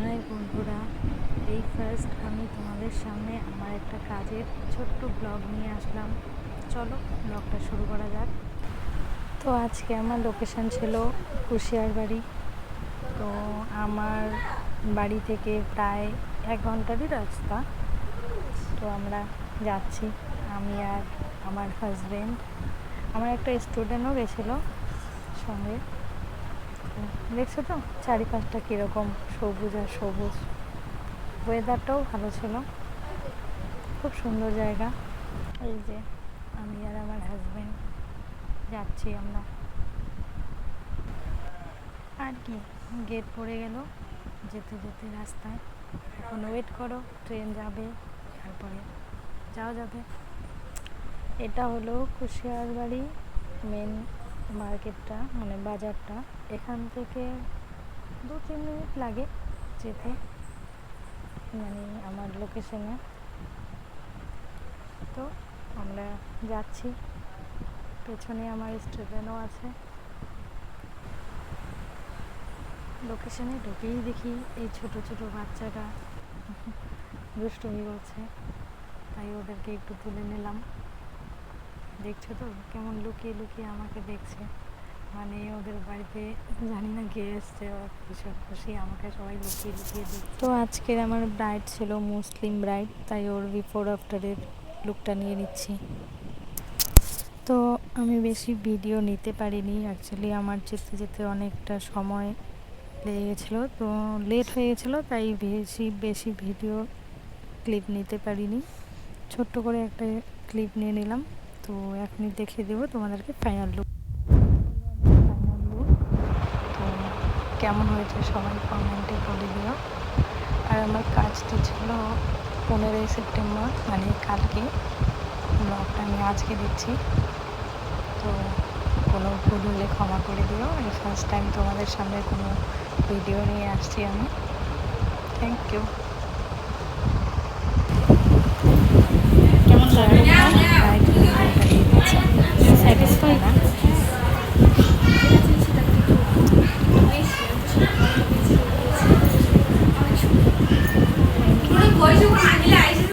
High বন্ধুরা, এই first আমি তোমাদের সামনে আমার একটা কাজের ছোট্ট ব্লগ নিয়ে আসলাম। চলো ব্লগটা শুরু করা যাক। তো আজকে আমার লোকেশন ছিল কুশিয়ার বাড়ি। তো আমার বাড়ি থেকে প্রায় 1 ঘন্টারই রাস্তা। তো আমরা যাচ্ছি, আমি আর আমার হাজব্যান্ড, আমার একটা স্টুডেন্টও গেছিলো সঙ্গে। দেখছো তো চারিপাশটা কীরকম সবুজ আর সবুজ, ওয়েদারটাও ভালো ছিল, খুব সুন্দর জায়গা। এই যে আমি আর আমার হাজব্যান্ড যাচ্ছি আমরা। আর কি, গেট পড়ে গেল যেতে যেতে রাস্তায়। এখন ওয়েট করো, ট্রেন যাবে, তারপরে যাওয়া যাবে। এটা হলো কুশিয়ার বাড়ি মেন মার্কেটটা, মানে বাজারটা। এখান থেকে 2-3 মিনিট লাগে যেতে, মানে আমার লোকেশনে। তো আমরা যাচ্ছি, পেছনে আমার স্টুডেন্টও আছে। লোকেশনে ঢুকেই দেখি এই ছোট ছোট বাচ্চারা দুষ্টুমি করছে, তাই ওদেরকে একটু তুলে নিলাম। দেখছো তো কেমন লুকিয়ে লুকিয়ে আমাকে দেখছে, মানে ওদের বাড়িতে জানি না কে এসছে, ওরা ভীষণ খুশি, আমাকে সবাই লুকিয়ে লুকিয়ে দেখছে। তো আজকের আমার ব্রাইড ছিল মুসলিম ব্রাইড, তাই ওর বিফোর আফটারের লুকটা নিয়ে নিচ্ছি। তো আমি বেশি ভিডিও নিতে পারিনি, অ্যাকচুয়ালি আমার যেতে যেতে অনেকটা সময় লেগে গেছিলো, তো লেট হয়ে গেছিলো, তাই বেশি ভিডিও ক্লিপ নিতে পারিনি। ছোট্ট করে একটা ক্লিপ নিয়ে নিলাম। তো এখনই দেখিয়ে দেবো তোমাদেরকে ফাইনাল লুক। তো কেমন হয়েছে সবাই কমেন্টে বলে দিও। আর আমার কাজটি ছিল 15ই সেপ্টেম্বর, মানে কালকে। ব্লগটা আমি আজকে দিচ্ছি, তো কোনো ভুল হলে ক্ষমা করে দিও। এই ফার্স্ট টাইম তোমাদের সামনে কোনো ভিডিও নিয়ে আসছি আমি। Thank you.